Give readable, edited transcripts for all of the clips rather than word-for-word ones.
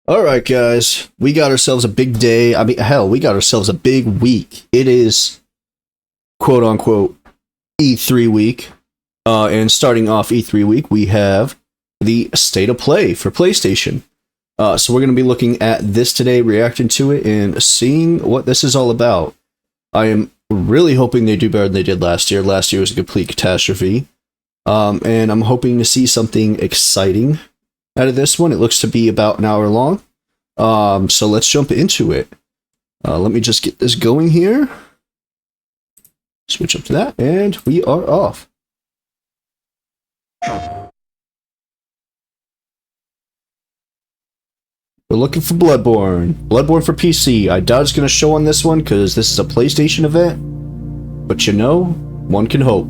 Alright, guys. We got ourselves a big day. I mean, hell, we got ourselves a big week. It is, quote unquote, E3 week. And starting off E3 week, we have the State of Play for PlayStation. So we're going to be looking at this today, reacting to it, and seeing what this is all about. I am really hoping they do better than they did last year. Last year was a complete catastrophe. And I'm hoping to see something exciting out of this one. It looks to be about an hour long. So let's jump into it. Let me just get this going here. Switch up to that, and we are off. We're looking for Bloodborne. Bloodborne for PC. I doubt it's going to show on this one because this is a PlayStation event. But you know, one can hope.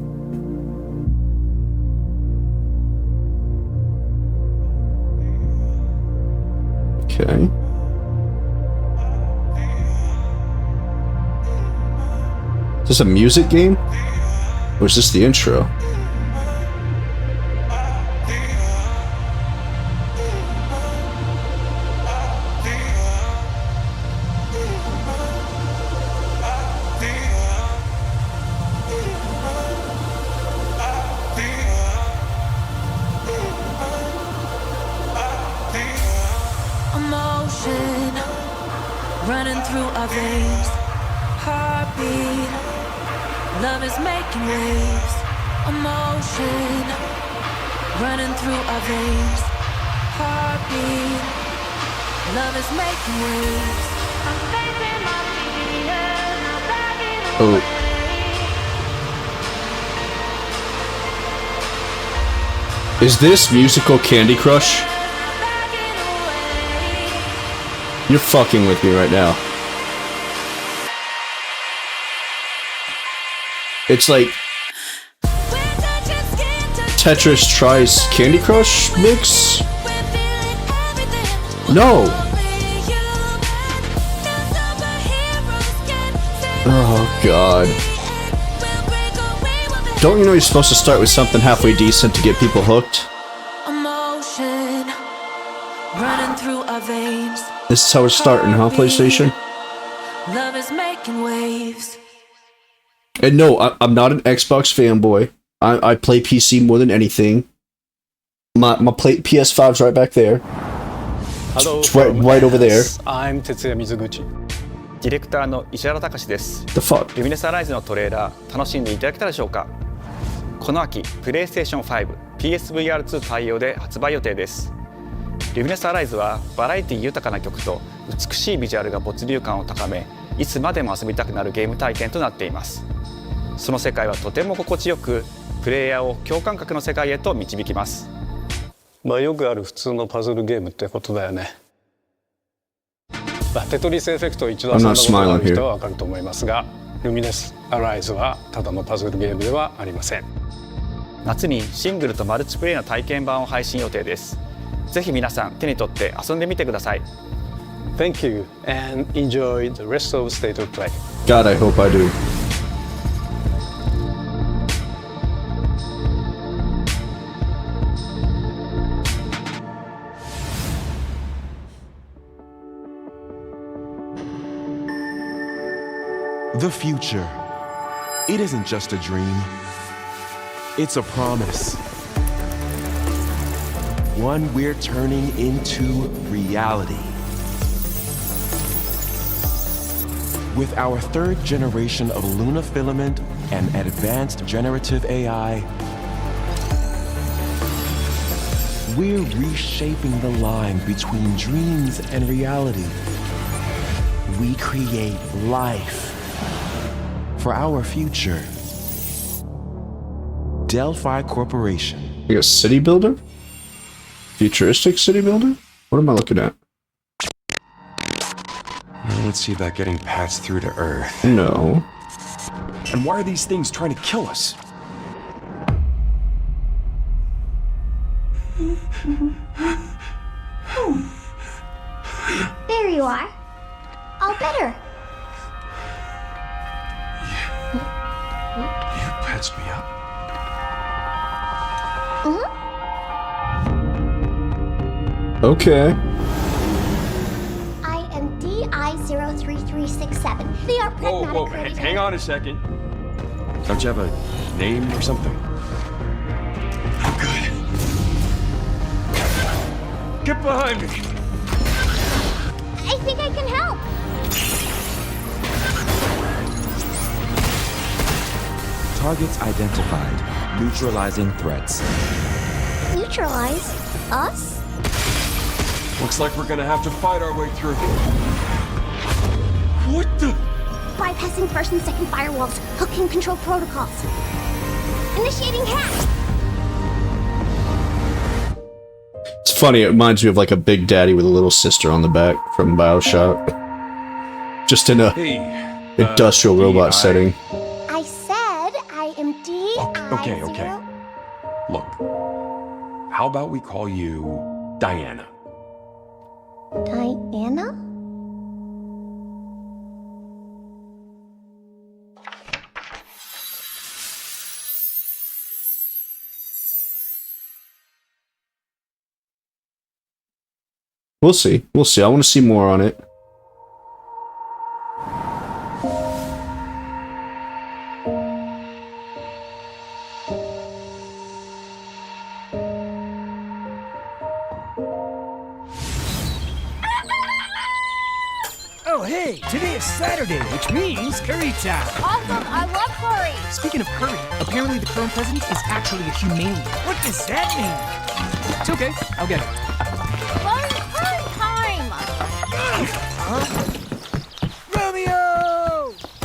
Okay. Is this a music game? Or is this the intro? Emotion running through our veins, heartbeat, love is making waves. Emotion running through our veins, heartbeat, love is making waves. I'm facing my fears, I'm backing away. Is this musical Candy Crush? You're fucking with me right now. It's like Tetris tries Candy Crush mix? No! Oh god. Don't you know you're supposed to start with something halfway decent to get people hooked? Emotion running through our veins. This is how we're starting, huh, PlayStation? Love is making waves. And no, I'm not an Xbox fanboy. I play PC more than anything. My PS5's right back there. Hello, it's right over there. I'm Tetsuya Mizuguchi. ディレクターの石原隆です。The fuck? ルミネスアライズのトレーラー楽しんでいただけたでしょうか。この秋、PlayStation 5、PSVR2 対応で発売予定です。リブネスアライズはバラエティ豊かな曲と美しいビジュアルが没入感を高め、いつまでも遊びたくなるゲーム体験となっています。その世界はとても心地よく、プレイヤーを共感覚の世界へと導きます。まあよくある普通のパズルゲームってことだよね。テトリスエフェクトを一度遊んだことがある人はわかると思いますが、ルミネスアライズはただのパズルゲームではありません。夏にシングルとマルチプレイの体験版を配信予定です。ぜひ皆さん手に取って遊んでみてください。Thank you and enjoy the rest of State of Play. God, I hope I do. The future. It isn't just a dream. It's a promise. One we're turning into reality. With our third generation of Luna filament and advanced generative AI, we're reshaping the line between dreams and reality. We create life for our future. Delphi Corporation. Like a city builder? Futuristic city builder? What am I looking at? I don't see that getting passed through to Earth. No. And why are these things trying to kill us? There you are. All better. You patched me up. Okay. 367. They are pragmatic. Whoa, hang on a second. Don't you have a name or something? I'm good. Get behind me. I think I can help. Targets identified. Neutralizing threats. Neutralize us? Looks like we're gonna have to fight our way through. What the? Bypassing first and second firewalls. Hooking control protocols. Initiating hack. It's funny, it reminds me of like a big daddy with a little sister on the back from BioShock. Just in a industrial robot setting. I said I am D-I-0. Okay. Look, how about we call you Diana? Diana? We'll see. I want to see more on it. Oh, hey, today is Saturday, which means curry time. Awesome, I love curry. Speaking of curry, apparently the current president is actually a humane. What does that mean? It's okay, I'll get it.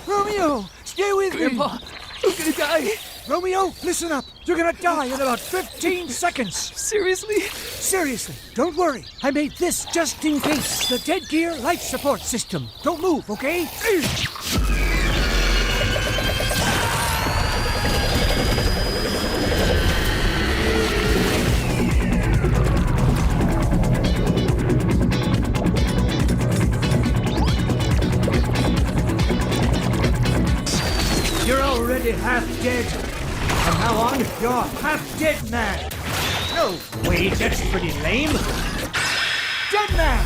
Romeo! Stay with Grandpa, I'm gonna die. Romeo, listen up. You're gonna die in about 15 seconds. Seriously? Seriously, don't worry. I made this just in case. The Dead Gear life support system. Don't move, okay? You're already half dead. From now on, you're half dead man. No, wait, that's pretty lame. Dead man!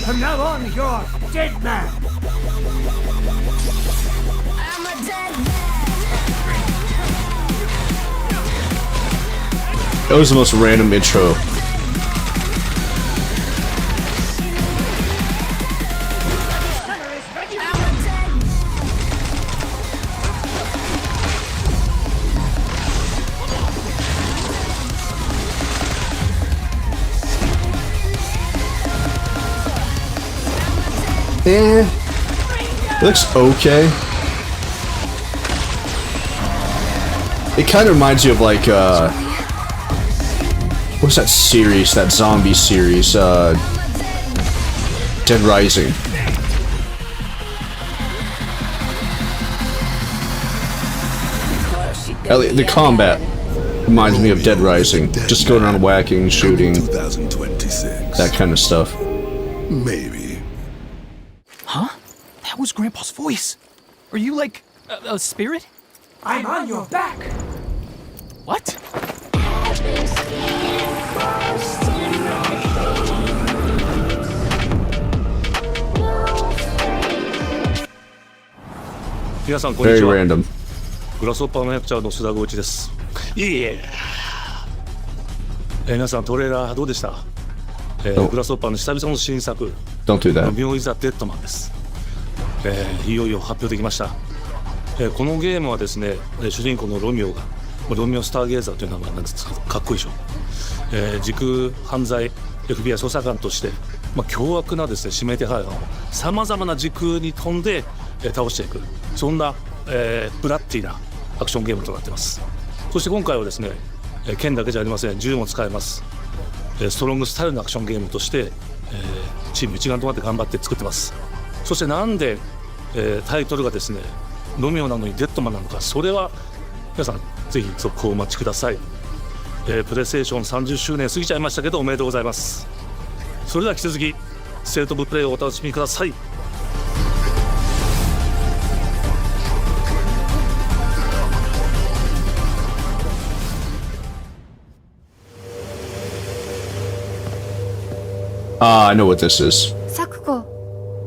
From now on, you're dead man. I'm a dead man. That was the most random intro. It looks okay. It kind of reminds you of like what's that series? That zombie series? Dead Rising. The combat reminds me of Dead Rising. Just going around whacking, shooting, 2026. that kind of stuff. Maybe. Huh? That was Grandpa's voice. Are you like a spirit? I'm on your back. What? Very random. グラスホッパーの役者の須田剛一です。いえ。皆さんトレーラーどうでした？グラスホッパーの久々の新作。Don't do that. ミオイザ・デッドマンです。いよいよ発表できました。このゲームはですね、主人公のロミオがロミオスターゲーザーという名前なんですけど、かっこいいでしょ。時空犯罪 FBI 捜査官として、凶悪なですね指名手配犯をさまざまな時空に飛んで、倒していく、そんな、ブラッディなアクションゲームとなっています。そして今回はですね、剣だけじゃありません、銃も使えます。ストロングスタイルのアクションゲームとして、チーム一丸となって頑張って作ってます。そしてなんで、タイトルがですねロミオなのにデッドマンなのか、それは皆さんぜひ続報をお待ちください。プレイステーション30周年過ぎちゃいましたけどおめでとうございます。それでは引き続きステートオブプレイをお楽しみください。I know what this is. サクコ、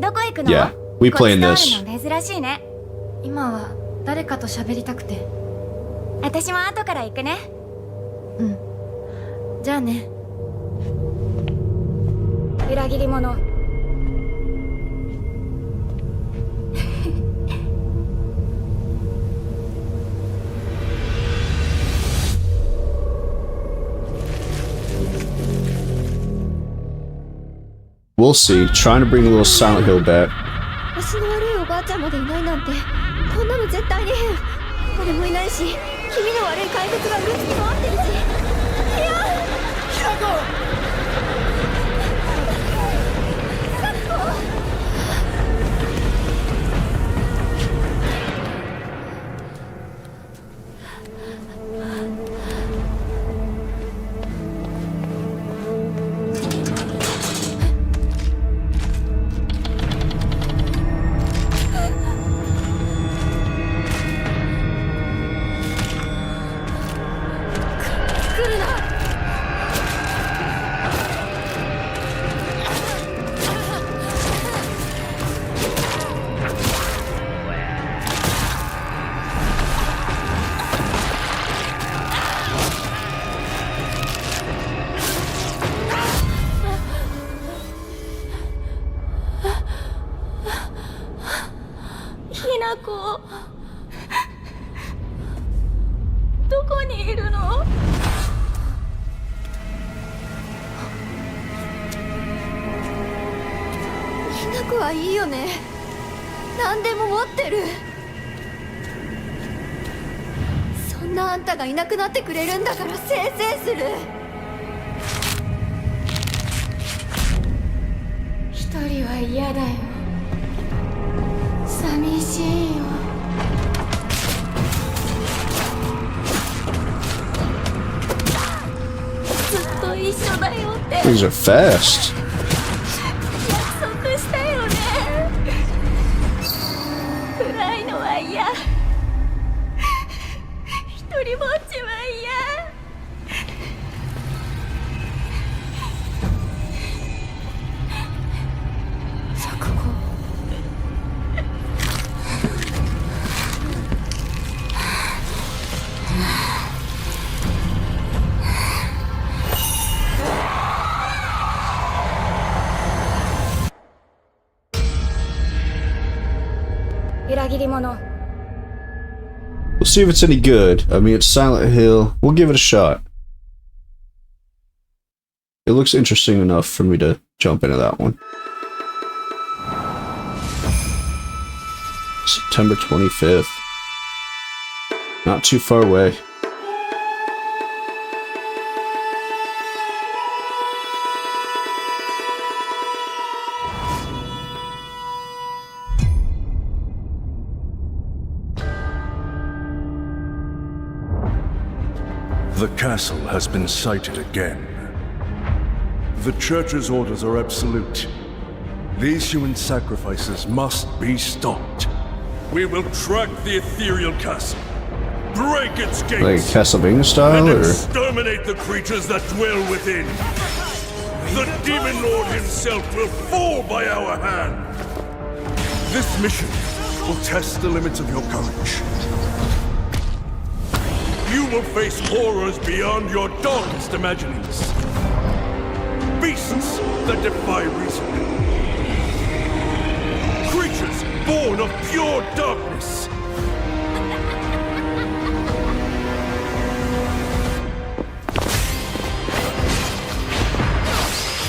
どこ行くの？ Yeah, We playing this. 珍しいね。今は誰かと喋りたくて。私も後から行くね。うん。じゃあね。裏切り者。We'll see. Trying to bring a little Silent Hill back. 足の悪いおばあちゃんまでいないなんて、こんなの絶対に変。俺もいないし、気味の悪い怪物がうろつき回ってるし。いや、ひなこ。どこにいるの？ひなこはいいよね。何でも持ってる。そんなあんたがいなくなってくれるんだからせいせいする。一人は嫌だよ。寂しいよ。一緒だよって。These are fast. 約束したよね。暗いのは嫌。一人ぼっちは嫌。錯誤。裏切り者。 We'll see if it's any good. I mean, it's Silent Hill. We'll give it a shot. It looks interesting enough for me to jump into that one. September 25th. Not too far away. The castle has been sighted again. The Church's orders are absolute. These human sacrifices must be stopped. We will track the ethereal castle, break its gates, Like Castlevania style, and or exterminate the creatures that dwell within. The Demon Lord himself will fall by our hand. This mission will test the limits of your courage. You will face horrors beyond your darkest imaginings. Beasts that defy reason. Creatures born of pure darkness.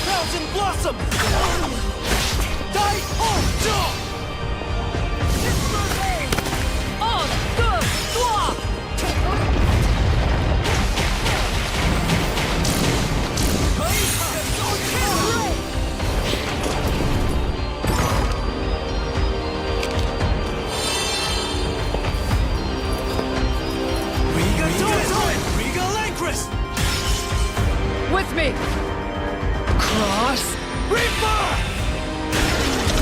Thousand Blossom! Die on jaw! On the floor! With me! Cross Reaper!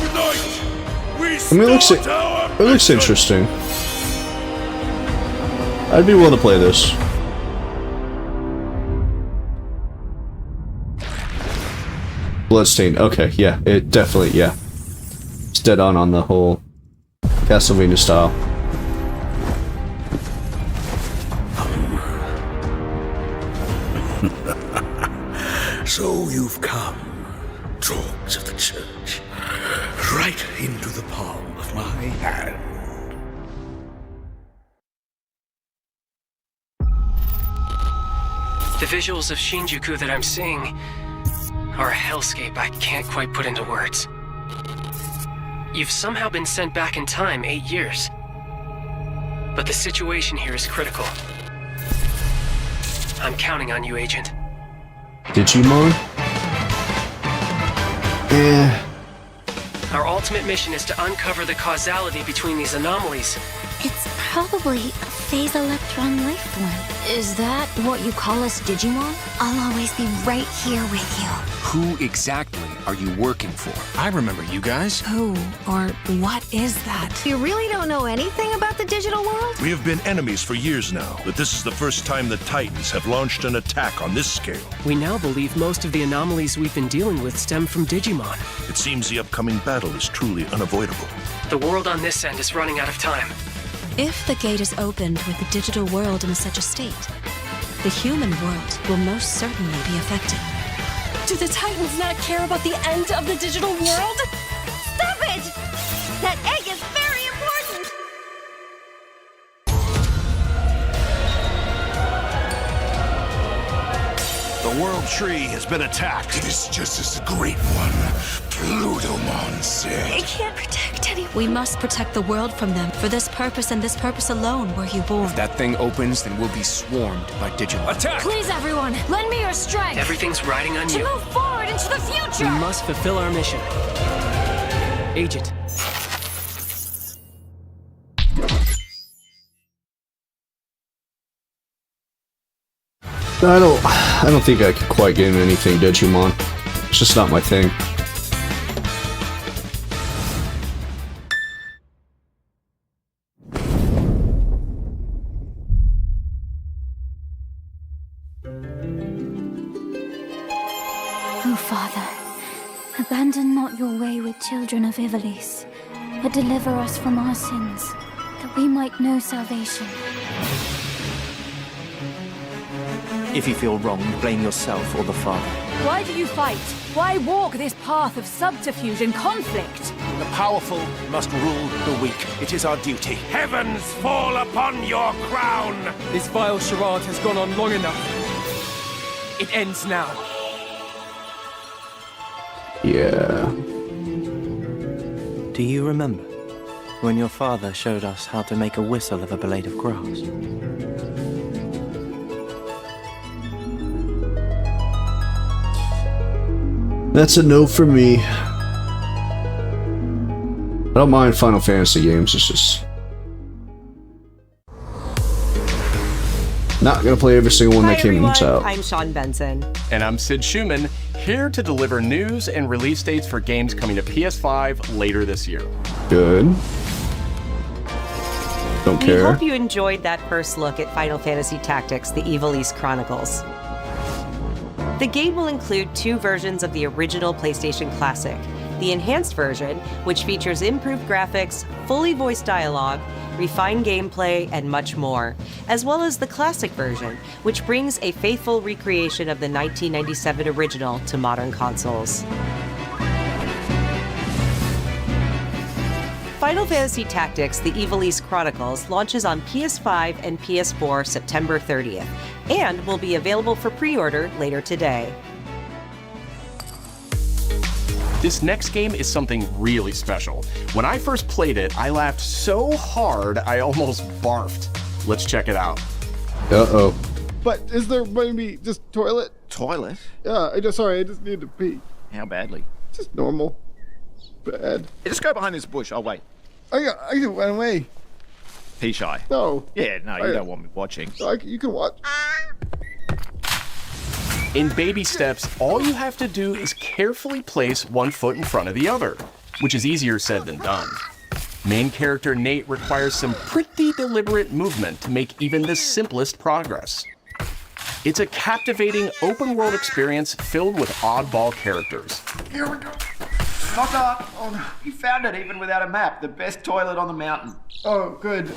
Tonight, we I mean, it looks interesting. I'd be willing to play this. Bloodstained. Okay, yeah, it definitely, yeah. dead on the whole Castlevania style. So you've come, dogs of the church, right into the palm of my hand. The visuals of Shinjuku that I'm seeing are a hellscape I can't quite put into words. You've somehow been sent back in time 8 years. But the situation here is critical. I'm counting on you, Agent. Digimon? Yeah. Our ultimate mission is to uncover the causality between these anomalies. It's probably a phase electron life form. Is that what you call us, Digimon? I'll always be right here with you. Who exactly are you working for? I remember you guys. Who or what is that? You really don't know anything about the digital world? We have been enemies for years now, but this is the first time the Titans have launched an attack on this scale. We now believe most of the anomalies we've been dealing with stem from Digimon. It seems the upcoming battle is truly unavoidable. The world on this end is running out of time. If the gate is opened with the digital world in such a state, the human world will most certainly be affected. Do the Titans not care about the end of the digital world? Stop it! That egg is very important! The World Tree has been attacked. It is just as the Great One, Plutomon, said. They can't protect anyone. We must protect the world from them. For this purpose and this purpose alone were you born. If that thing opens, then we'll be swarmed by Digimon. Attack! Please, everyone, lend me your strength. Everything's riding on to you. move forward into the future. We must fulfill our mission. Agent. I don't think I could quite get into anything Digimon. It's just not my thing. O Father, abandon not your wayward children of Ivalice, but deliver us from our sins, that we might know salvation. If you feel wrong, blame yourself or the Father. Why do you fight? Why walk this path of subterfuge and conflict? The powerful must rule the weak. It is our duty. Heavens fall upon your crown! This vile charade has gone on long enough. It ends now. Yeah. Do you remember when your father showed us how to make a whistle of a blade of grass? That's a no for me. I don't mind Final Fantasy games, it's just not gonna play every single one that comes out. I'm Sean Benson. And I'm Sid Schumann, here to deliver news and release dates for games coming to PS5 later this year. Good. Don't We care. hope you enjoyed that first look at Final Fantasy Tactics: The Evil East Chronicles. The game will include 2 versions of the original PlayStation Classic. The enhanced version, which features improved graphics, fully voiced dialogue, refined gameplay, and much more, as well as the classic version, which brings a faithful recreation of the 1997 original to modern consoles. Final Fantasy Tactics: The Evil East Chronicles launches on PS5 and PS4 September 30th, and will be available for pre-order later today. This next game is something really special. When I first played it, I laughed so hard I almost barfed. Let's check it out. Uh-oh. But is there maybe just toilet? Toilet? Yeah, I just need to pee. How badly? Just normal. Bad. Just go behind this bush, I'll wait. I can run away. Pee shy? No. Yeah, no, you don't want me watching. You can watch. In baby steps, all you have to do is carefully place one foot in front of the other, which is easier said than done. Main character Nate requires some pretty deliberate movement to make even the simplest progress. It's a captivating open-world experience filled with oddball characters. Here we go. Knock off. Oh, no. You found it even without a map. The best toilet on the mountain. Oh, good.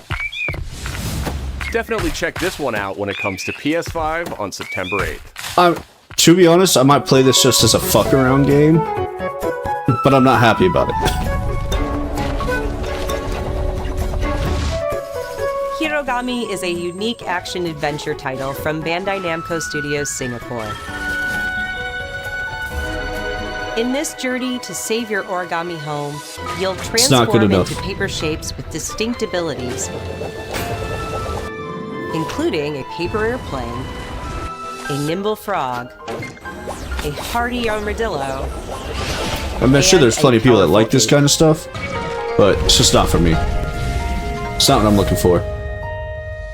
Definitely check this one out when it comes to PS5 on September 8th. To be honest, I might play this just as a fuck around game, but I'm not happy about it. Hirogami is a unique action-adventure title from Bandai Namco Studios Singapore. In this journey to save your origami home, you'll transform into paper shapes with distinct abilities, including a paper airplane, a nimble frog, a hardy armadillo. I'm sure there's plenty of people that like this kind of stuff, but it's just not for me. It's not what I'm looking for.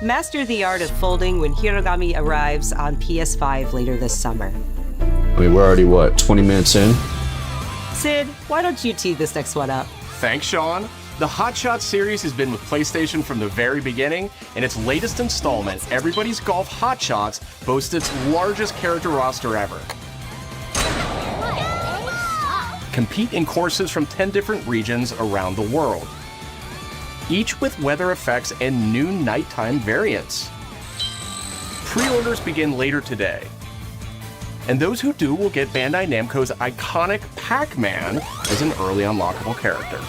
Master the art of folding when Hirogami arrives on PS5 later this summer. I mean, we're already, what, 20 minutes in? Sid, why don't you tee this next one up? Thanks, Sean. The Hot Shots series has been with PlayStation from the very beginning, and its latest installment, Everybody's Golf Hot Shots, boasts its largest character roster ever. Compete in courses from 10 different regions around the world, each with weather effects and new nighttime variants. Pre-orders begin later today, and those who do will get Bandai Namco's iconic Pac-Man as an early unlockable character.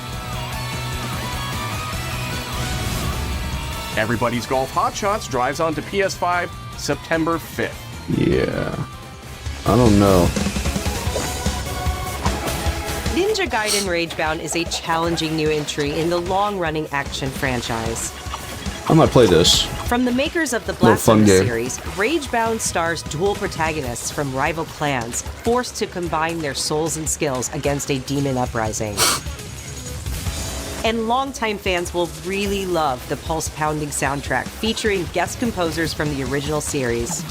Everybody's Golf Hot Shots drives onto PS5 September 5th. Yeah. I don't know. Ninja Gaiden Ragebound is a challenging new entry in the long-running action franchise. I might play this. From the makers of the Little fun Blasphemous game. series, Ragebound stars dual protagonists from rival clans, forced to combine their souls and skills against a demon uprising. And longtime fans will really love the pulse-pounding soundtrack featuring guest composers from the original series.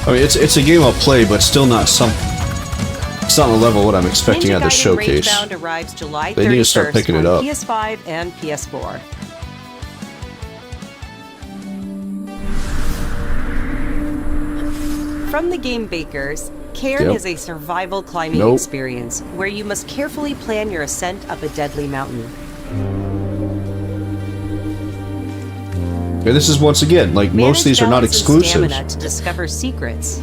I mean, it's a game I'll play, but still not some. It's not on the level of what I'm expecting out of the showcase. Ragebound arrives July 31st They need to start picking it on up. PS5 and PS4. From the game bakers, Cairn is a survival climbing experience where you must carefully plan your ascent up a deadly mountain. Yeah, this is once again, like, most of these are not Manage balance and exclusive. stamina to discover secrets.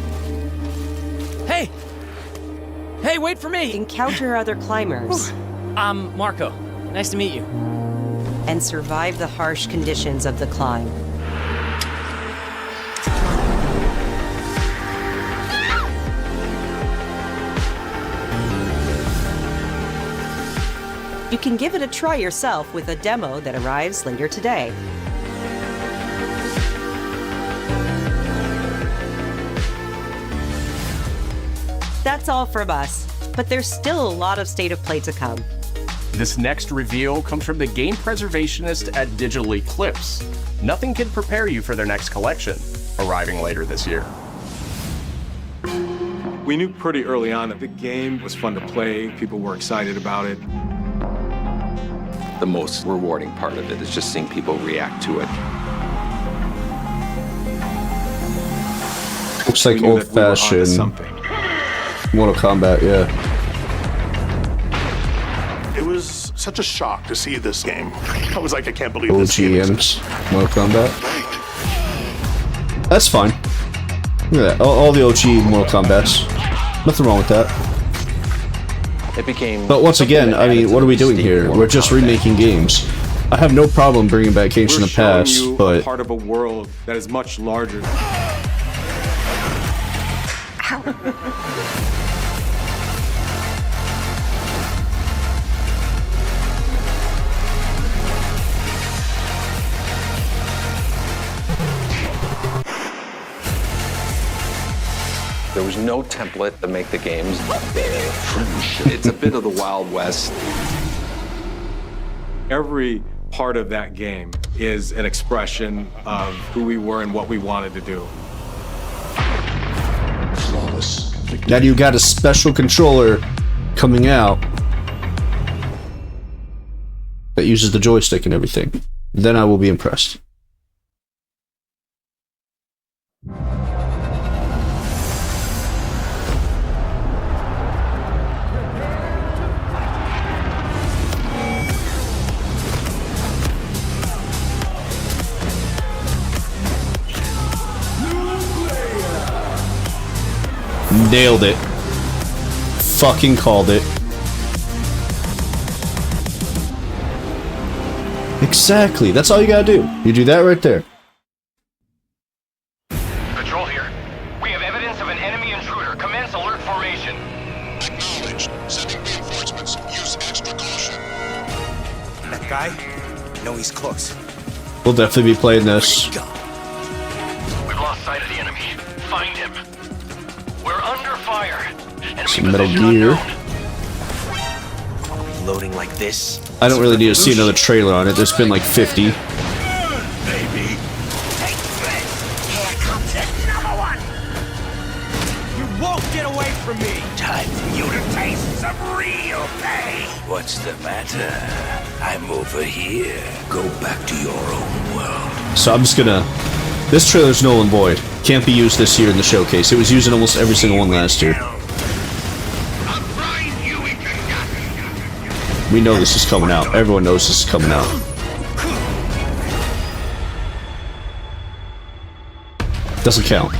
Hey! Hey, wait for me! Encounter other climbers. I'm Marco. Nice to meet you. And survive the harsh conditions of the climb. You can give it a try yourself with a demo that arrives later today. That's all from us, but there's still a lot of State of Play to come. This next reveal comes from the game preservationist at Digital Eclipse. Nothing can prepare you for their next collection, arriving later this year. We knew pretty early on that the game was fun to play, people were excited about it. The most rewarding part of it is just seeing people react to it. Looks like old-fashioned Mortal Kombat, yeah. It was such a shock to see this game. I was like, I can't believe OG this game and exists. Mortal Kombat. That's fine. Look at that. All the OG Mortal Kombats. Nothing wrong with that. It became. But once again, I mean, what are we doing here? We're just remaking games. I have no problem bringing back games from the past, you but part of a world that is much larger. There was no template to make the games. It's a bit of the Wild West. Every part of that game is an expression of who we were and what we wanted to do. Flawless. now you got a special controller coming out that uses the joystick and everything. Then I will be impressed. Nailed it. Fucking called it. Exactly. That's all you gotta do. You do that right there. Patrol here. We have evidence of an enemy intruder. Commence alert formation. Acknowledged. Sending reinforcements. Use extra caution. That guy? No, he's close. We'll definitely be playing this. We've lost sight of the enemy. Find him. We're under fire. Some Metal Gear. Loading like this. I don't really need to see another trailer on it. There's been like 50. Baby. Take this. Here comes another one. You won't get away from me. Time for you to taste some real pain. What's the matter? I'm over here. Go back to your own world. So I'm just gonna... This trailer's null and void. Can't be used this year in the showcase. It was used in almost every single one last year. We know this is coming out. Everyone knows this is coming out. Doesn't count.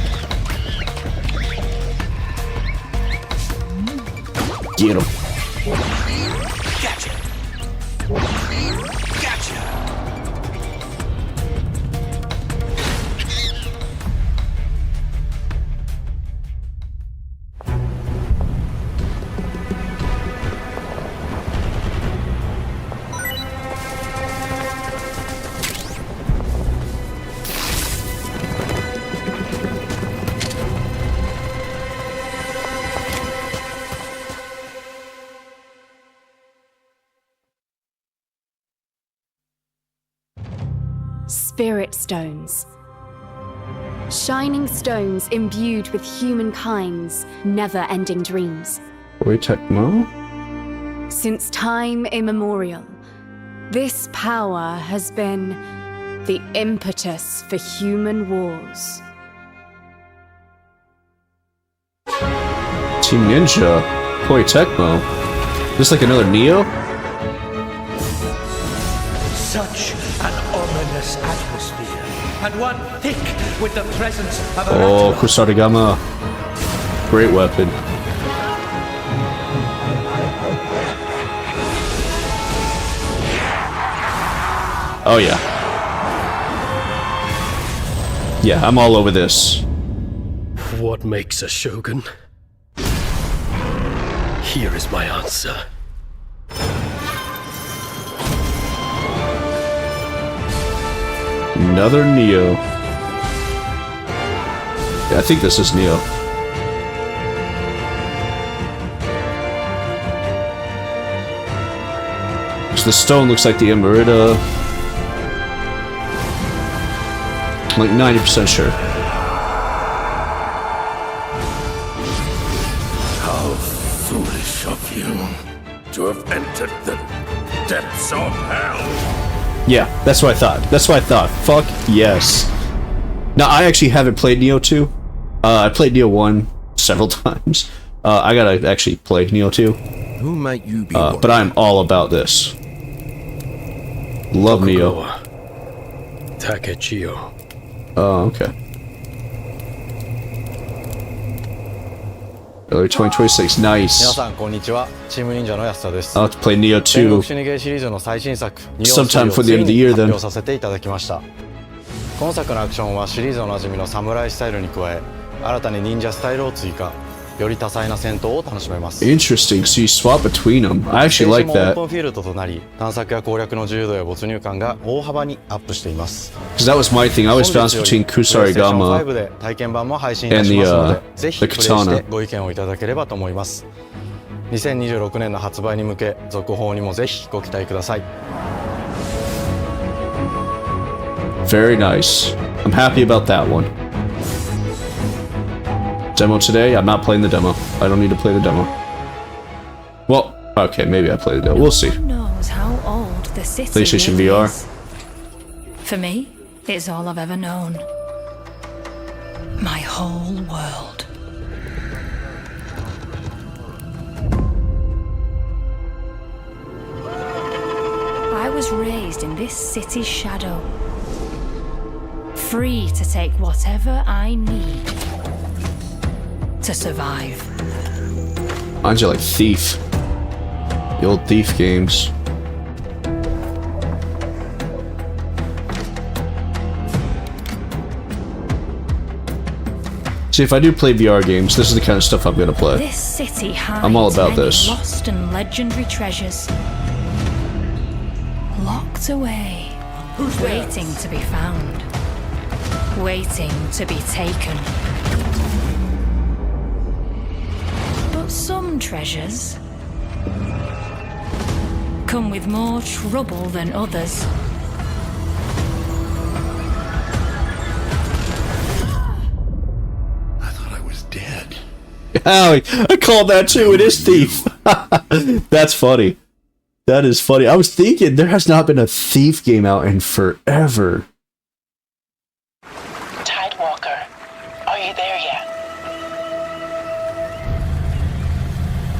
Get him. Gotcha. Gotcha. Spirit stones. Shining stones imbued with humankind's never-ending dreams. Boy Tecmo? Since time immemorial, this power has been the impetus for human wars. Team Ninja? Boy Tecmo? Just like another Neo? Such an ominous atmosphere, and one thick with the presence of a Oh, Kusarigama. Great weapon. Oh yeah. Yeah, I'm all over this. What makes a shogun? Here is my answer. Another Neo. Yeah, I think this is Neo. The stone looks like the Emerita. I'm like 90% sure. How foolish of you to have entered the depths of hell. Yeah, that's what I thought. That's what I thought. Fuck yes. Now, I actually haven't played Neo 2. I played Neo 1 several times. I gotta actually play Neo 2. Who might you be? But I'm all about this. Love Neo. Takechio. Oh, okay. Early 2026, nice. 皆さんこんにちは。チーム忍者の安田です。 I'll have to play Neo 戦国 2 死にゲーシリーズの最新作 sometime for the end of the year 発 then. 表させていただきました。今作のアクションはシリーズおなじみのサムライスタイルに加え、新たに忍者スタイルを追加。より多彩な戦闘を楽しめます。 Interesting, so you swap between them. I actually like ステージもオー that. プンフィールドとなり、探索や攻略の自由度や没入感が大幅にアップしています。 Because that was my thing. I always bounced between Kusarigama 5で体験版も配信いたしますので、ぜひプレイしてご意見をいただければと思います。2026年の発売に向け、続報にもぜひご期待ください。 Very nice. I'm happy about that one. Demo today? I'm not playing the demo. I don't need to play the demo. Well, okay, maybe I play the demo. We'll see. Who knows how old the city PlayStation really VR. is? For me, it's all I've ever known. My whole world. I was raised in this city's shadow, free to take whatever I need. to survive. Mine's like Thief. The old Thief games. See, if I do play VR games, this is the kind of stuff I'm gonna play. This city hides I'm all about many this. lost and legendary treasures. Locked away. Waiting to be found. Waiting to be taken. But some treasures come with more trouble than others. Howie, I called that too. It is Thief. That's funny. That is funny. I was thinking there has not been a Thief game out in forever. Tidewalker, are you there yet?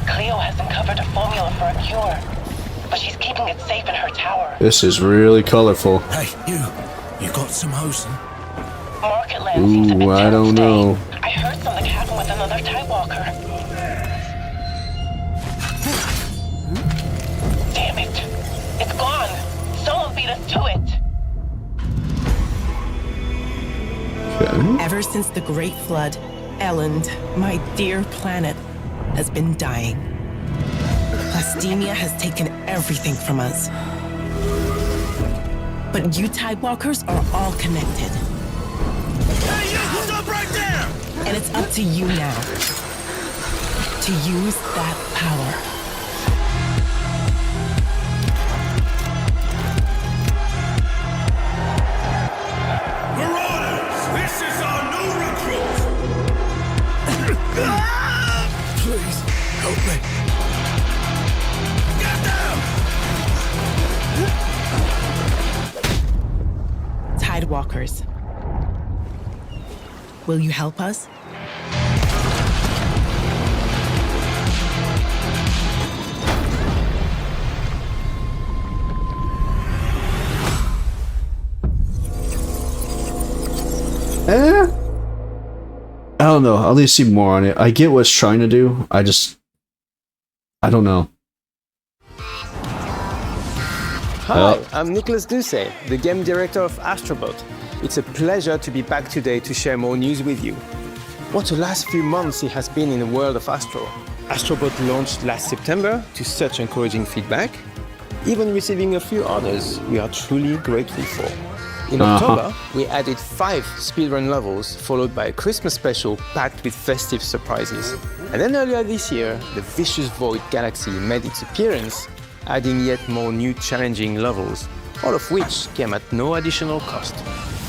Cleo has uncovered a formula for a cure, but she's keeping it safe in her tower. This is really colorful. Hey, you got some hosen? Market land seems a bit Ooh, I don't know. I heard something happen with another Tidewalker. Damn it. It's gone. Someone beat us to it. Okay. Ever since the Great Flood, Elland, my dear planet, has been dying. Plastemia has taken everything from us. But you Tidewalkers are all connected. Hey, you! Stop right there! And it's up to you now to use that power. Marauders! This is our new recruit! Please, help me. Get down! Tidewalkers. Will you help us? I don't know. I'll at least see more on it. I get what it's trying to do. I don't know. Hi, I'm Nicholas Ducey, the game director of Astrobot. It's a pleasure to be back today to share more news with you. What a last few months it has been in the world of Astro. Astrobot launched last September to such encouraging feedback, even receiving a few honors we are truly grateful for. In October, we added 5 speedrun levels, followed by a Christmas special packed with festive surprises. And then earlier this year, the Vicious Void Galaxy made its appearance, adding yet more new challenging levels, all of which came at no additional cost.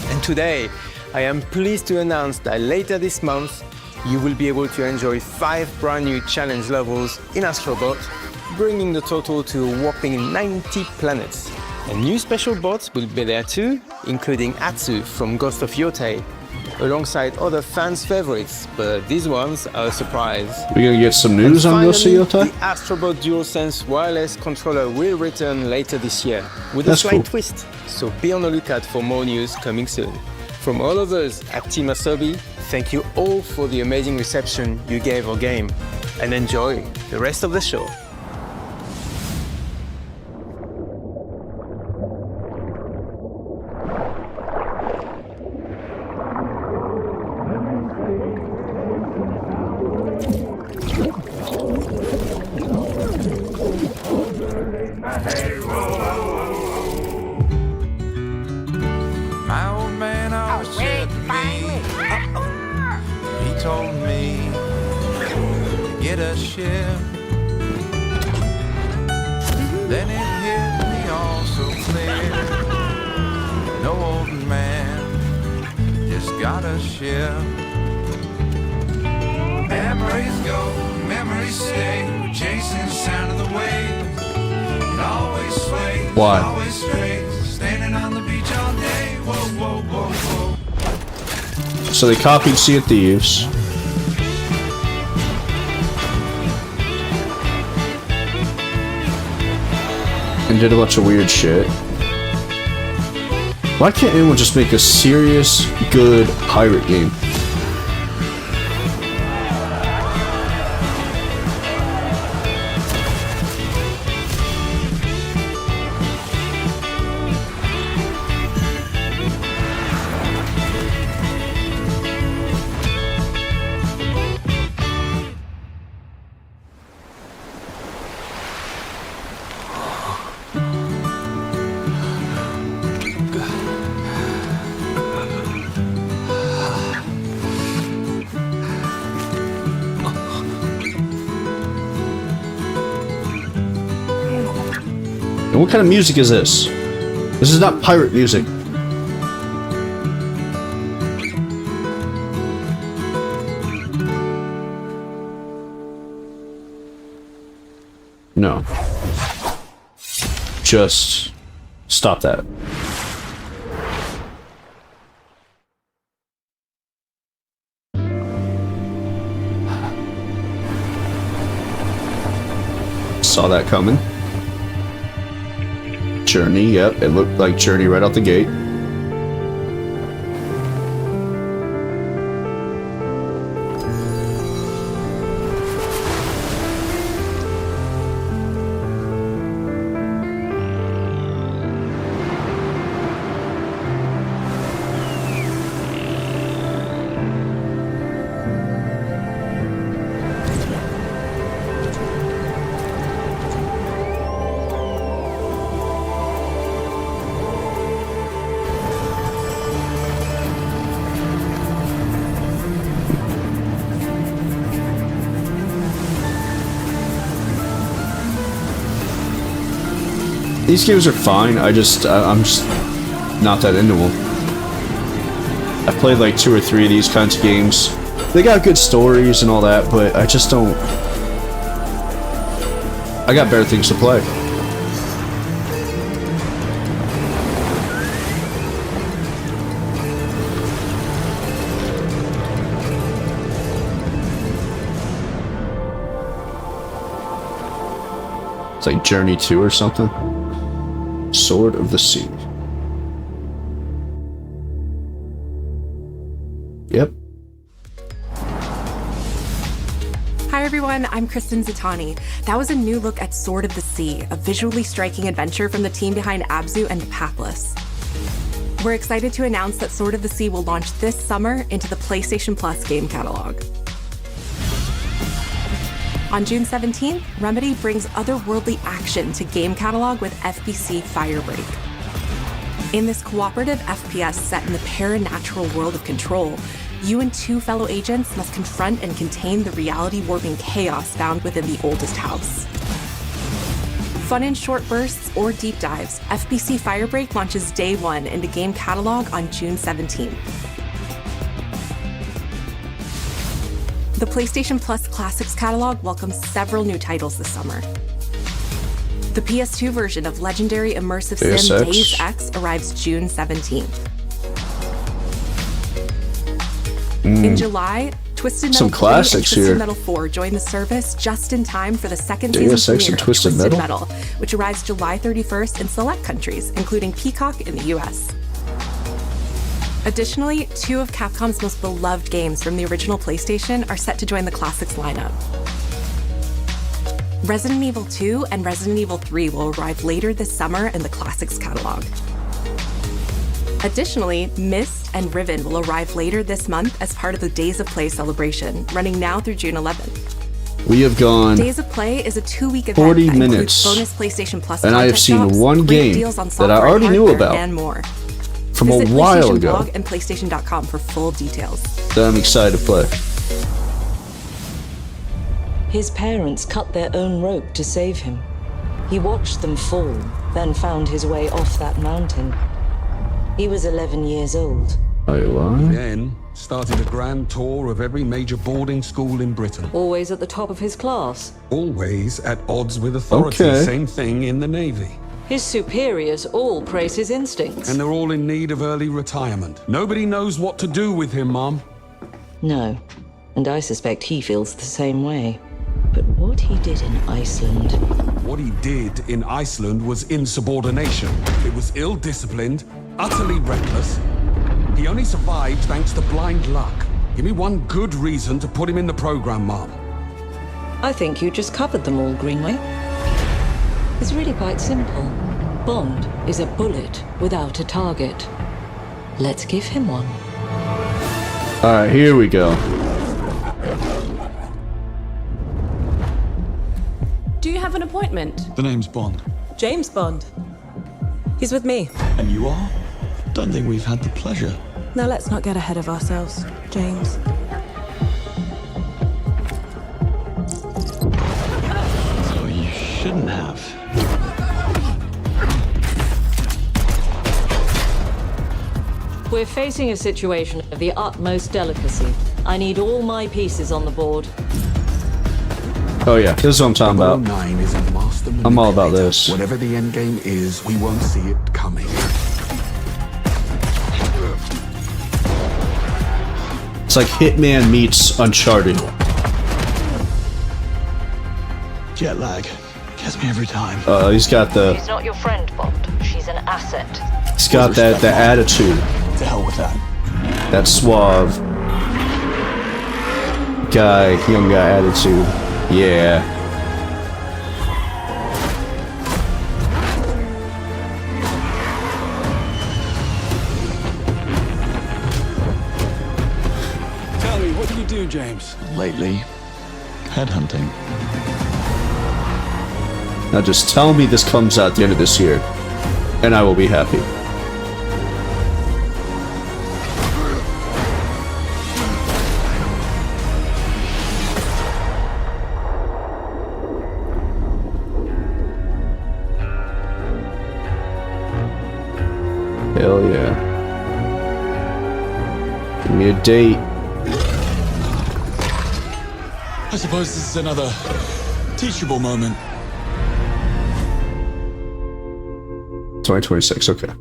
And today, I am pleased to announce that later this month, you will be able to enjoy 5 brand new challenge levels in Astrobot, bringing the total to a whopping 90 planets. And new special bots will be there too, including Atsu from Ghost of Yotei, alongside other fans' favorites, but these ones are a surprise. We're gonna get some news on Ghost of Yotei? The Astrobot DualSense wireless controller will return later this year, with That's a slight cool. twist, so be on the lookout for more news coming soon. From all of us at Team Asobi, thank you all for the amazing reception you gave our game, and enjoy the rest of the show. My old man always said to me, he told me to get a ship. Then it hit me all so clear. No old man just got a ship. Memories go, memories stay. We're chasing the sound of the waves. It always sways, Why? always strays. Standing on the beach all day. Whoa, whoa, whoa, whoa. So they copied Sea of Thieves. And did a bunch of weird shit. Why can't anyone just make a serious, good pirate game? And what kind of music is this? This is not pirate music. No. Just stop that. Saw that coming. Journey, yep, it looked like Journey right out the gate. These games are fine, I'm just not that into them. I've played like 2 or 3 of these kinds of games. They got good stories and all that, but I just don't... I got better things to play. It's like Journey 2 or something. Sword of the Sea. Yep. Hi everyone, I'm Kristen Zatani. That was a new look at Sword of the Sea, a visually striking adventure from the team behind Abzu and Pathless. We're excited to announce that Sword of the Sea will launch this summer into the PlayStation Plus game catalog. On June 17th, Remedy brings otherworldly action to game catalog with FBC Firebreak. In this cooperative FPS set in the paranatural world of Control, you and 2 fellow agents must confront and contain the reality-warping chaos found within the oldest house. Fun in short bursts or deep dives, FBC Firebreak launches day 1 into game catalog on June 17th. The PlayStation Plus Classics catalog welcomes several new titles this summer. The PS2 version of legendary immersive sim Deus Ex arrives June 17th. In July, Twisted Metal 3 and Twisted Metal 4 join the service just in time for the second season premiere of Twisted Metal, which arrives July 31st in select countries, including Peacock in the US. Additionally, 2 of Capcom's most beloved games from the original PlayStation are set to join the Classics lineup. Resident Evil 2 and Resident Evil 3 will arrive later this summer in the Classics catalog. Additionally, Myst and Riven will arrive later this month as part of the Days of Play celebration, running now through June 11th. We have gone Days of Play is a 2-week event 40 that minutes, includes bonus PlayStation Plus and I have seen drops, one game that I already knew about and more. from Visit a while ago blog and PlayStation.com for full details. that I'm excited to play. His parents cut their own rope to save him. He watched them fall, then found his way off that mountain. He was 11 years old. Then started a grand tour of every major boarding school in Britain. Always at the top of his class. Always at odds with authority. Okay. Same thing in the Navy. His superiors all praise his instincts. And they're all in need of early retirement. Nobody knows what to do with him, Mom. No, and I suspect he feels the same way. But what he did in Iceland... What he did in Iceland was insubordination. It was ill-disciplined, utterly reckless. He only survived thanks to blind luck. Give me one good reason to put him in the program, Mom. I think you just covered them all, Greenway. It's really quite simple. Bond is a bullet without a target. Let's give him one. Alright, here we go. Do you have an appointment? The name's Bond. James Bond. He's with me. And you are? Don't think we've had the pleasure. Now let's not get ahead of ourselves, James. So you shouldn't have. We're facing a situation of the utmost delicacy. I need all my pieces on the board. Oh yeah, this is what I'm talking about. 9 is a master I'm all about this. Whatever the end game is, we won't see it coming. It's like Hitman meets Uncharted. Jet lag gets me every time. He's got the. She's not your friend, Bond. She's an asset. He's got that attitude. To hell with that. That suave guy, young guy attitude. Yeah. Tell me, what do you do, James? Lately, headhunting. Now just tell me this comes out at the end of this year, and I will be happy. Hell yeah. Give me a date. I suppose this is another teachable moment. 2026, okay.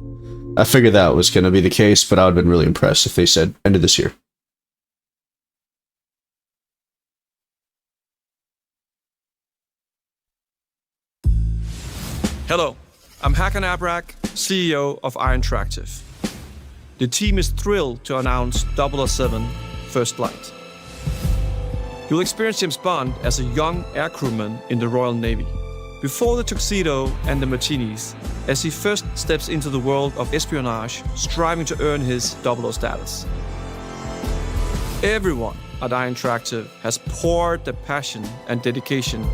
I figured that was going to be the case, but I would have been really impressed if they said end of this year. Hello, I'm Hakan Abrak, CEO of Interactive. The team is thrilled to announce 007 First Flight. You'll experience James Bond as a young air crewman in the Royal Navy. Before the tuxedo and the martinis, as he first steps into the world of espionage, striving to earn his 00 status. Everyone at Interactive has poured their passion and dedication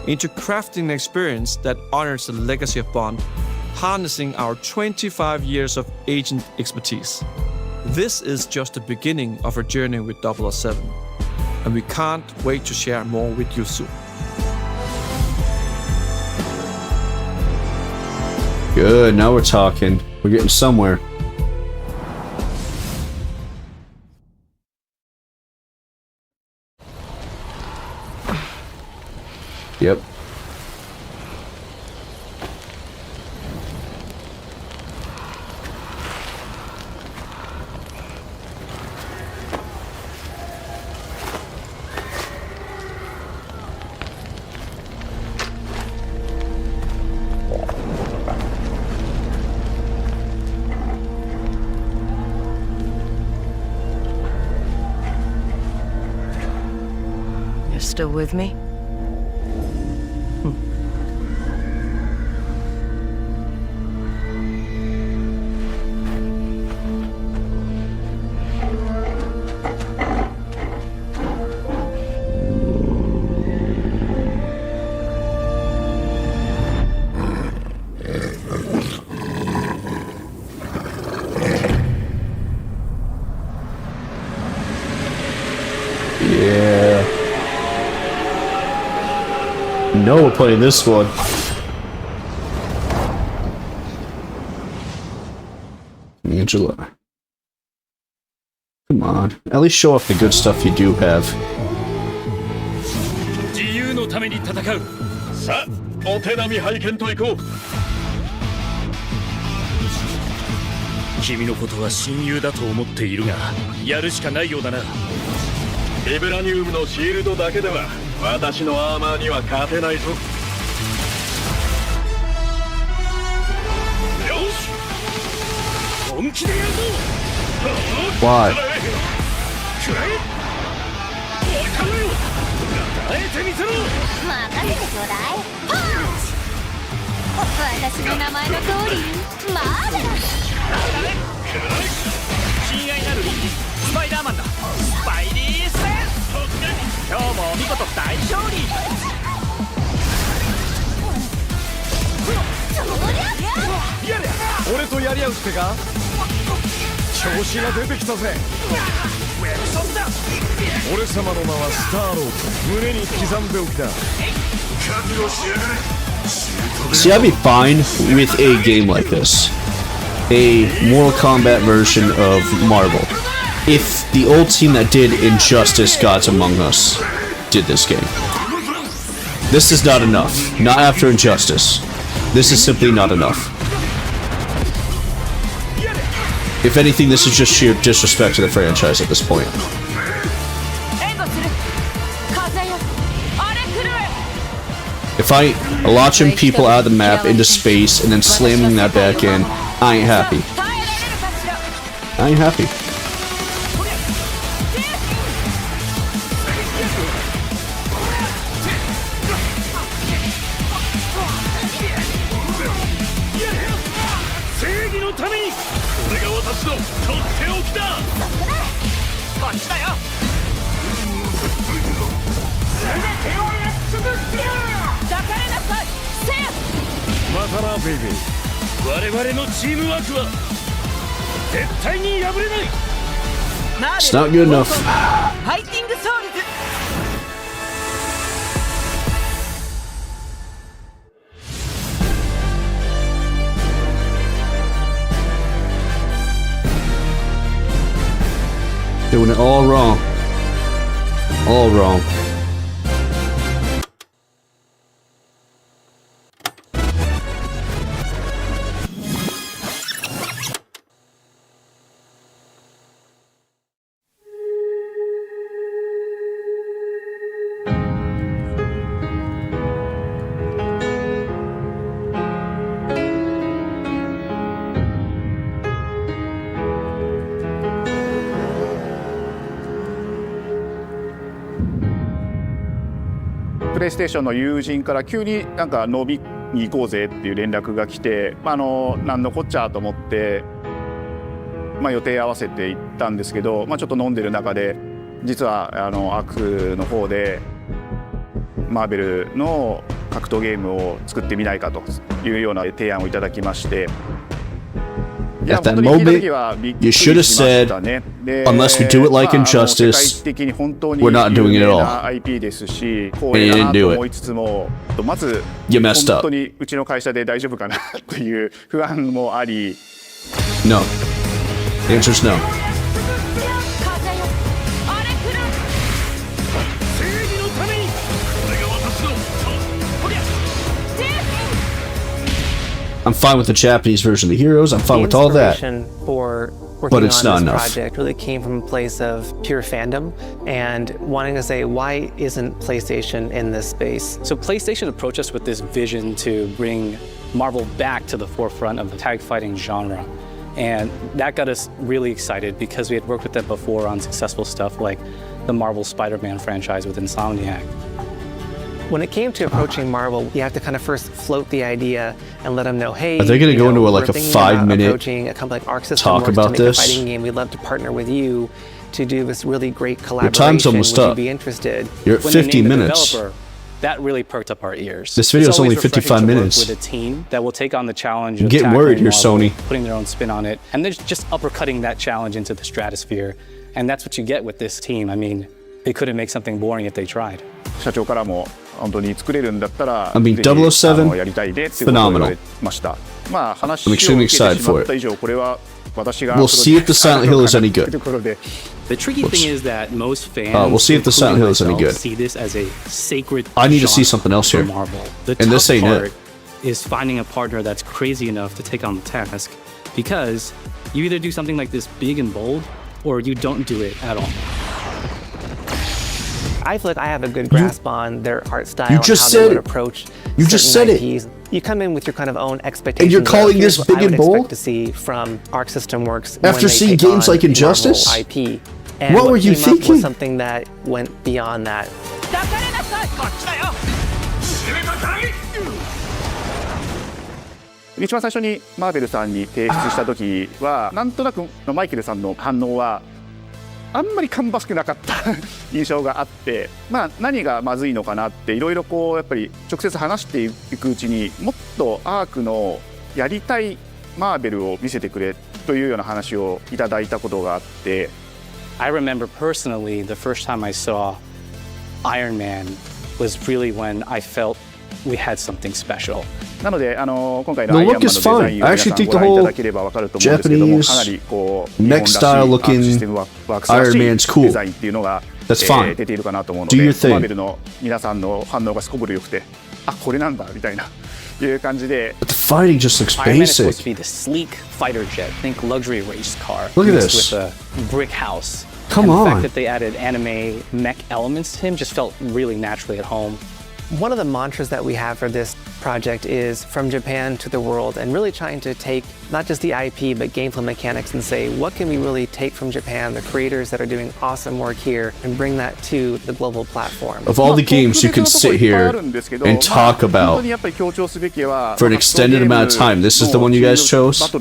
into crafting an experience that honors the legacy of Bond, harnessing our 25 years of agent expertise. This is just the beginning of our journey with 007, and we can't wait to share more with you soon. Good, now we're talking. We're getting somewhere. Yep. You're still with me? Yeah. No, we're playing this one. Angela. Come on. At least show off the good stuff you do have. 自由のために戦う。さあ、お手並み拝見といこう。君のことは親友だと思っているが、やるしかないようだな。ビブラニウムのシールドだけでは私のアーマーには勝てないぞ。よし、本気でやるぞ。Why? くらえ。おいかめよ。あえてみせろ。任せてちょうだい。パンチ。私の名前の通り、マーベラス。親愛なるリンジ、スパイダーマンだ。スパイリーセンス。今日もお見事大勝利。やれ、俺とやり合うってか。調子が出てきたぜ。俺様の名はスターロード。胸に刻んでおきだ。See, I'd be fine with a game like this. a Mortal Kombat version of Marvel. If the old team that did Injustice Gods Among Us did this game. This is not enough. Not after Injustice. This is simply not enough. If anything, this is just sheer disrespect to the franchise at this point. If I launching people out of the map into space and then slamming that back in, I ain't happy. I ain't happy. It's not good enough. Doing it all wrong. All wrong.プレイステーションの友人から急になんか飲みに行こうぜっていう連絡が来て、なんのこっちゃと思って、予定合わせて行ったんですけど、ちょっと飲んでる中で実はアクの方でマーベルの格闘ゲームを作ってみないかというような提案をいただきまして。At that moment, you should have said, unless we do it like Injustice, we're not doing it at all. And you didn't do it. You messed up. No. The answer is no. I'm fine with the Japanese version of the heroes. I'm fine with all that. For but it's not enough. This project really came from a place of pure fandom and wanting to say, why isn't PlayStation in this space? So PlayStation approached us with this vision to bring Marvel back to the forefront of the tag fighting genre. And that got us really excited because we had worked with them before on successful stuff like the Marvel Spider-Man franchise with Insomniac. When it came to approaching Marvel, you have to kind of first float the idea and let them know, hey, are they going to go into a 5-minute a company like Arc System talk about to make this? A fighting game. We'd love to partner with you to do this really great collaboration. Your time's almost Would up. You be interested? You're at 50 minutes. That really perked up our ears. This video is only 55 minutes. With a team that will take on the challenge. I'm getting worried here, Sony. Putting their own spin on it, and they're just uppercutting that challenge into the stratosphere, and that's what you get with this team. I mean, they couldn't make something boring if they tried. 社長からも本当に作れるんだったら I mean, 007, やりたいでっていうことを言われました。話を受けてしまった以上これは私が We'll see if the Silent Hill is any good. The tricky thing is that most fans we'll see if the Silent Hill is any good. See this as a sacred I need to see something else here. Marvel. And this ain't it. Is finding a partner that's crazy enough to take on the task, because you either do something like this big and bold or you don't do it at all. I feel like I have a good grasp on their art style and how they would approach You just said IPs. it. You come in with your kind of own expectations. And you're calling this big and bold? I would expect to see from Arc System Works after seeing games like Injustice? IP. And what were you thinking? Was something that went beyond that. 一番最初にマーベルさんに提出した時はなんとなくマイケルさんの反応はあんまり芳しくなかった印象があって、何がまずいのかなっていろいろやっぱり直接話していくうちにもっとアークのやりたいマーベルを見せてくれというような話をいただいたことがあって。I remember personally the first time I saw Iron Man was really when I felt we had something special. なので今回のアイアンマンのデザインを皆さんご覧いただければわかると思うんですけども、かなりこう日本らしいアークシステムワークスらしいデザインっていうのが出ているかなと思うので、マーベルの皆さんの反応がすこぶる良くて、あ、これなんだみたいないう感じで。But the fighting just looks Iron Man is supposed basic. to be the sleek fighter jet. Think luxury race car. Look at mixed this. With a brick house. Come and on. The fact that they added anime mech elements to him just felt really naturally at home. One of the mantras that we have for this project is from Japan to the world, and really trying to take not just the IP but gameplay mechanics and say, what can we really take from Japan, the creators that are doing awesome work here, and bring that to the global platform. Of all the games you can sit here and talk about for an extended amount of time, this is the one you guys chose? You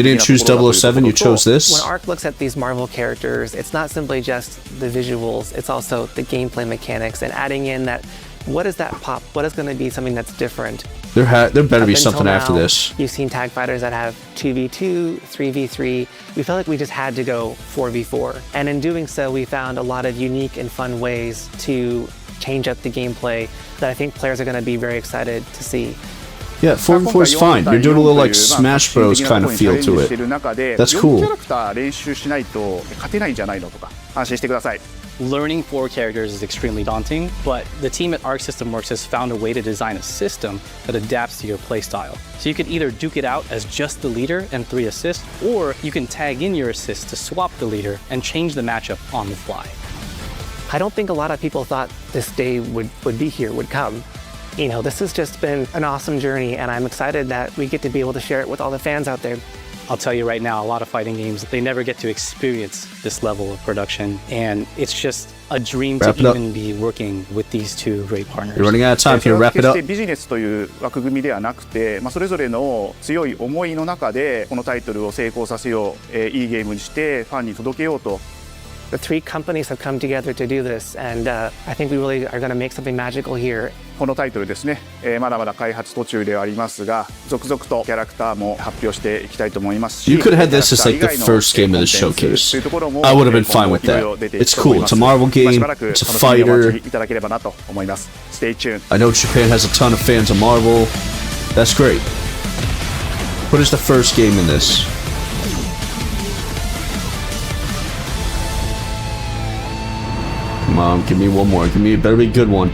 didn't choose 007, you chose this? When ARC looks at these Marvel characters, it's not simply just the visuals, it's also the gameplay mechanics and adding in that, what is that pop? What is going to be something that's different? There better be something after this. You've seen TIE fighters that have 2v2, 3v3. We felt like we just had to go 4v4. And in doing so, we found a lot of unique and fun ways to change up the gameplay that I think players are going to be very excited to see. Yeah, 4v4 is fine. You're doing a little like Smash Bros kind of feel to it. That's cool. Learning 4 characters is extremely daunting, but the team at Arc System Works has found a way to design a system that adapts to your playstyle. So you could either duke it out as just the leader and 3 assists, or you can tag in your assists to swap the leader and change the matchup on the fly. I don't think a lot of people thought this day would be here, would come. You know, this has just been an awesome journey, and I'm excited that we get to be able to share it with all the fans out there. I'll tell you right now, a lot of fighting games, they never get to experience this level of production, and it's just a dream to even be working with these 2 great partners. You're running out of time here. Wrap it up. ビジネスという枠組みではなくて、それぞれの強い思いの中でこのタイトルを成功させよう、いいゲームにしてファンに届けようと。The 3 companies have come together to do this, and I think we really are going to make something magical here. このタイトルですね、まだまだ開発途中ではありますが、続々とキャラクターも発表していきたいと思いますし、 You could have had this as like the first game of the showcase. I would have been fine with that. It's cool. It's a Marvel game. It's a fighter. Stay tuned. I know Japan has a ton of fans of Marvel. That's great. What is the first game in this? Come on, give me one more. It better be a good one.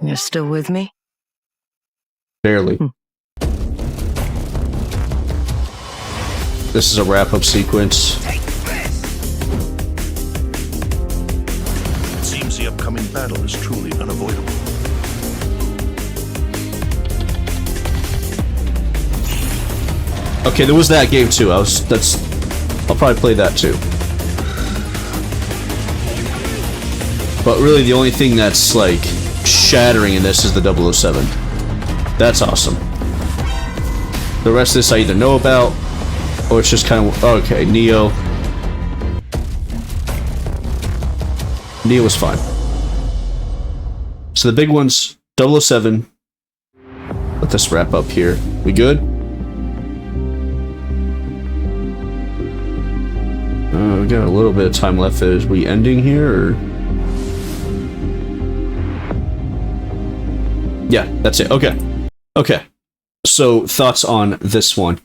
You're still with me? Barely. This is a wrap-up sequence. It seems the upcoming battle is truly unavoidable. Okay, there was that game too. I'll probably play that too. But really the only thing that's like shattering in this is the 007. That's awesome. The rest of this I either know about or it's just kind of okay, Neo. Neo was fine. So the big ones, 007. Let this wrap up here. We good? We got a little bit of time left. Is we ending here, or? Yeah, that's it. Okay. Okay. So, thoughts on this one.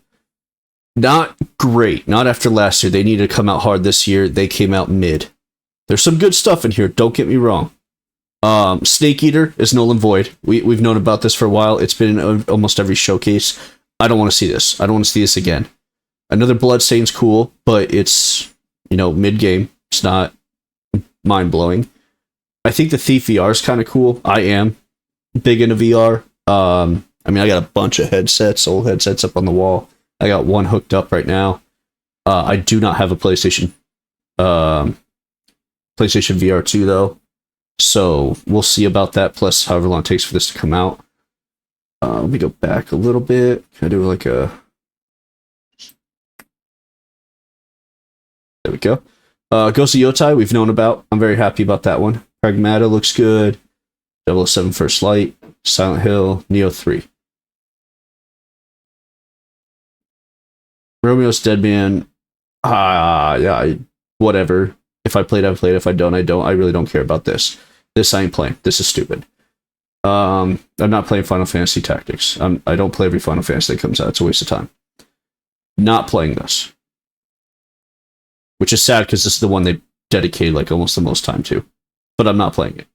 Not great. Not after last year. They needed to come out hard this year. They came out mid. There's some good stuff in here, don't get me wrong. Snake Eater is null and void. We've known about this for a while. It's been in almost every showcase. I don't want to see this. I don't want to see this again. Another Bloodstain's cool, but it's, you know, mid-game. It's not mind-blowing. I think the Thief VR is kind of cool. I am big into VR. I mean, I got a bunch of headsets, old headsets up on the wall. I got one hooked up right now. I do not have a PlayStation VR 2, though. So, we'll see about that, plus however long it takes for this to come out. Let me go back a little bit. Can I do like a... There we go. Ghost of Yotai, we've known about. I'm very happy about that one. Pragmata looks good. 007 First Light. Silent Hill. Neo 3. Romeo's Deadman. Whatever. If I played, I played. If I don't, I don't. I really don't care about this. This I ain't playing. This is stupid. I'm not playing Final Fantasy Tactics. I don't play every Final Fantasy that comes out. It's a waste of time. Not playing this. Which is sad because this is the one they dedicated like almost the most time to. But I'm not playing it.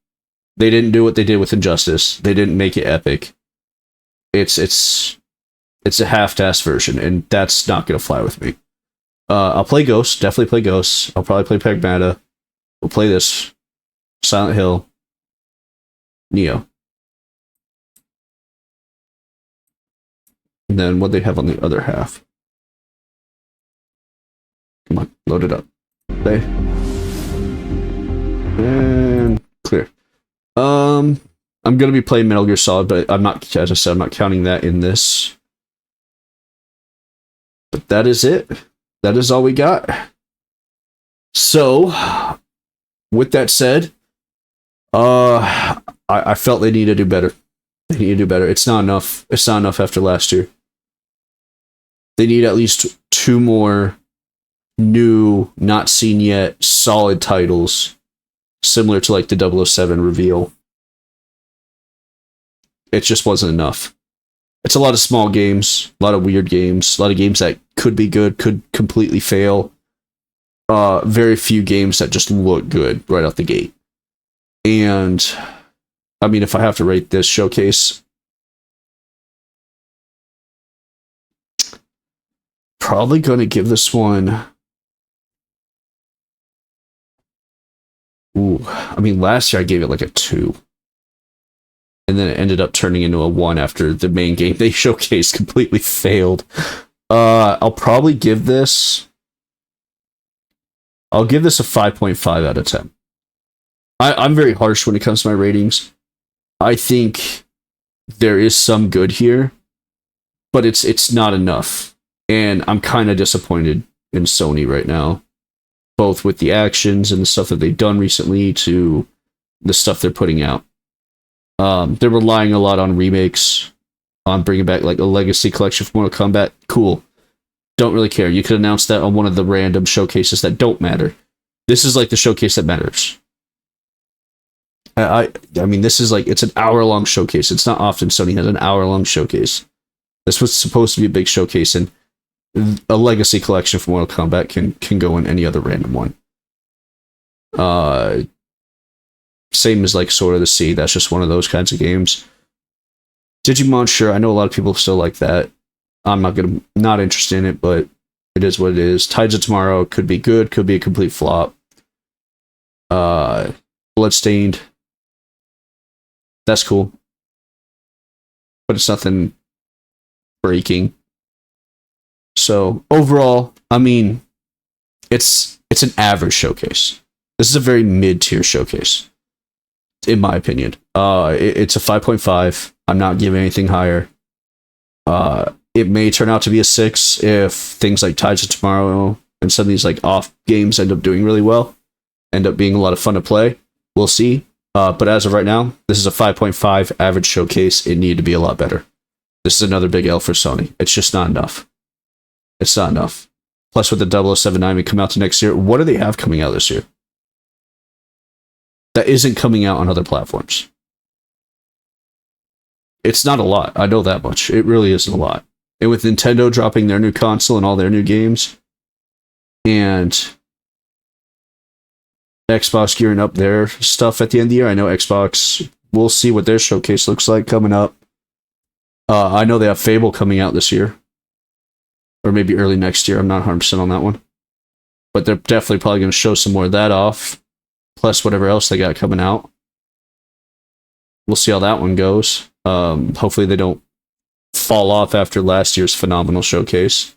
They didn't do what they did with Injustice. They didn't make it epic. It's a half-assed version, and that's not gonna fly with me. I'll play Ghosts, definitely play Ghosts. I'll probably play Pragmata. We'll play this. Silent Hill. Neo. And then what they have on the other half. Come on, load it up. Okay. And clear. I'm gonna be playing Metal Gear Solid, but I'm not, as I said, I'm not counting that in this. But that is it. That is all we got. So, with that said, I felt they need to do better. They need to do better. It's not enough. It's not enough after last year. They need at least 2 more new, not seen yet, solid titles, similar to like the 007 reveal. It just wasn't enough. It's a lot of small games, a lot of weird games, a lot of games that could be good, could completely fail. Very few games that just look good right out the gate. And, I mean, if I have to rate this showcase, probably going to give this one... Ooh, I mean, last year I gave it like a 2. And then it ended up turning into a 1 after the main game they showcased completely failed. I'll probably give this... I'll give this a 5.5 out of 10. I'm very harsh when it comes to my ratings. I think there is some good here, but it's not enough. And I'm kind of disappointed in Sony right now. Both with the actions and the stuff that they've done recently to the stuff they're putting out. They're relying a lot on remakes, on bringing back like a legacy collection from Mortal Kombat. Cool. Don't really care. You could announce that on one of the random showcases that don't matter. This is like the showcase that matters. I mean, this is like, it's an hour-long showcase. It's not often Sony has an hour-long showcase. This was supposed to be a big showcase, and a legacy collection from Mortal Kombat can go in any other random one. Same as like Sword of the Sea. That's just one of those kinds of games. Digimon, sure. I know a lot of people still like that. I'm not interested in it, but it is what it is. Tides of Tomorrow could be good, could be a complete flop. Bloodstained. That's cool. But it's nothing breaking. So overall, I mean, it's an average showcase. This is a very mid-tier showcase, in my opinion. It's a 5.5. I'm not giving anything higher. It may turn out to be a 6 if things like Tides of Tomorrow and some of these like off games end up doing really well, end up being a lot of fun to play. We'll see. But as of right now, this is a 5.5 average showcase. It needed to be a lot better. This is another big L for Sony. It's just not enough. It's not enough. Plus, with the 007 come out to next year, what do they have coming out this year that isn't coming out on other platforms? It's not a lot. I know that much. It really isn't a lot. And with Nintendo dropping their new console and all their new games, and Xbox gearing up their stuff at the end of the year, I know Xbox, we'll see what their showcase looks like coming up. I know they have Fable coming out this year. Or maybe early next year. I'm not 100% on that one. But they're definitely probably going to show some more of that off. Plus whatever else they got coming out. We'll see how that one goes. Hopefully they don't fall off after last year's phenomenal showcase.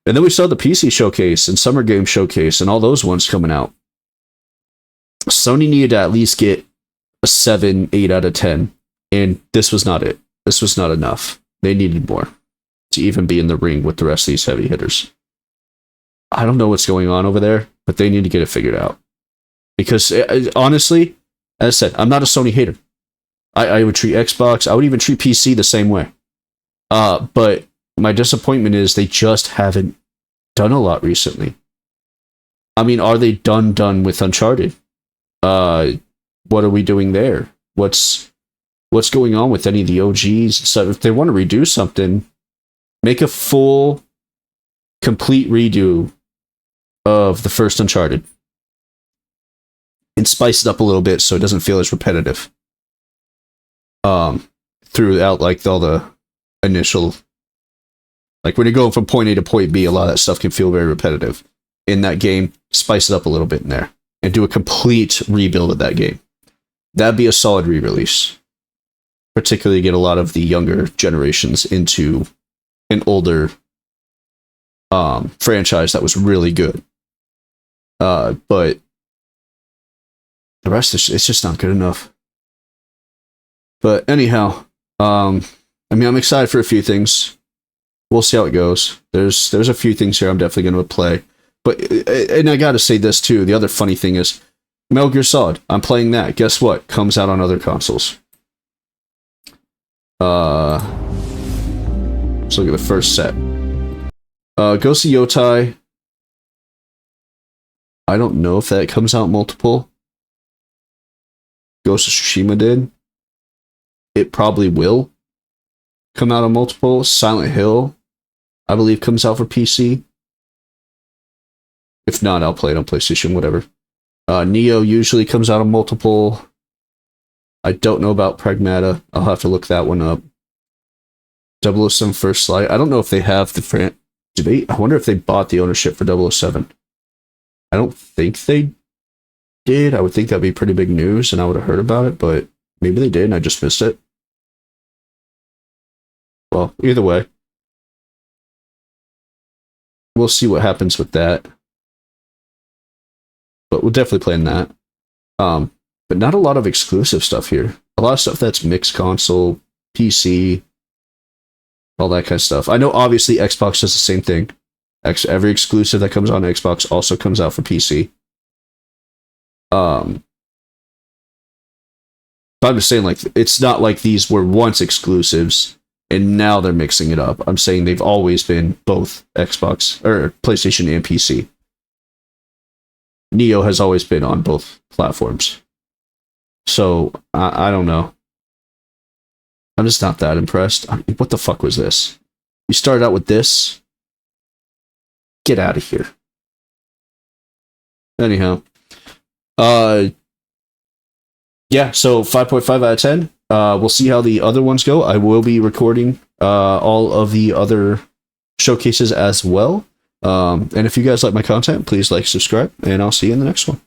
And then we saw the PC showcase and Summer Game Showcase and all those ones coming out. Sony needed to at least get a 7, 8 out of 10. And this was not it. This was not enough. They needed more to even be in the ring with the rest of these heavy hitters. I don't know what's going on over there, but they need to get it figured out. Because honestly, as I said, I'm not a Sony hater. I would treat Xbox, I would even treat PC the same way. But my disappointment is they just haven't done a lot recently. I mean, are they done with Uncharted? What are we doing there? What's going on with any of the OGs? So if they want to redo something, make a full, complete redo of the first Uncharted. And spice it up a little bit so it doesn't feel as repetitive. Throughout like all the initial, like when you're going from point A to point B, a lot of that stuff can feel very repetitive. In that game, spice it up a little bit in there and do a complete rebuild of that game. That'd be a solid re-release. Particularly get a lot of the younger generations into an older franchise that was really good. But the rest is it's just not good enough. But anyhow, I mean, I'm excited for a few things. We'll see how it goes. There's a few things here I'm definitely going to play. But and I got to say this too. The other funny thing is Metal Gear Solid. I'm playing that. Guess what? Comes out on other consoles. Let's look at the first set. Ghost of Yotai. I don't know if that comes out multiple. Ghost of Tsushima did. It probably will come out on multiple. Silent Hill, I believe, comes out for PC. If not, I'll play it on PlayStation, whatever. Neo usually comes out on multiple. I don't know about Pragmata. I'll have to look that one up. 007 First Light. I don't know if they have the I wonder if they bought the ownership for 007. I don't think they did. I would think that'd be pretty big news and I would have heard about it, but maybe they did and I just missed it. Well, either way, we'll see what happens with that. But we'll definitely play in that. But not a lot of exclusive stuff here. A lot of stuff that's mixed console, PC, all that kind of stuff. I know obviously Xbox does the same thing. Every exclusive that comes on Xbox also comes out for PC. But I'm just saying, like, it's not like these were once exclusives and now they're mixing it up. I'm saying they've always been both Xbox or PlayStation and PC. Neo has always been on both platforms. So, I don't know. I'm just not that impressed. I mean, what the fuck was this? You started out with this? Get out of here. Anyhow. Yeah, so 5.5 out of 10. We'll see how the other ones go. I will be recording all of the other showcases as well. And if you guys like my content, please like, subscribe, and I'll see you in the next one.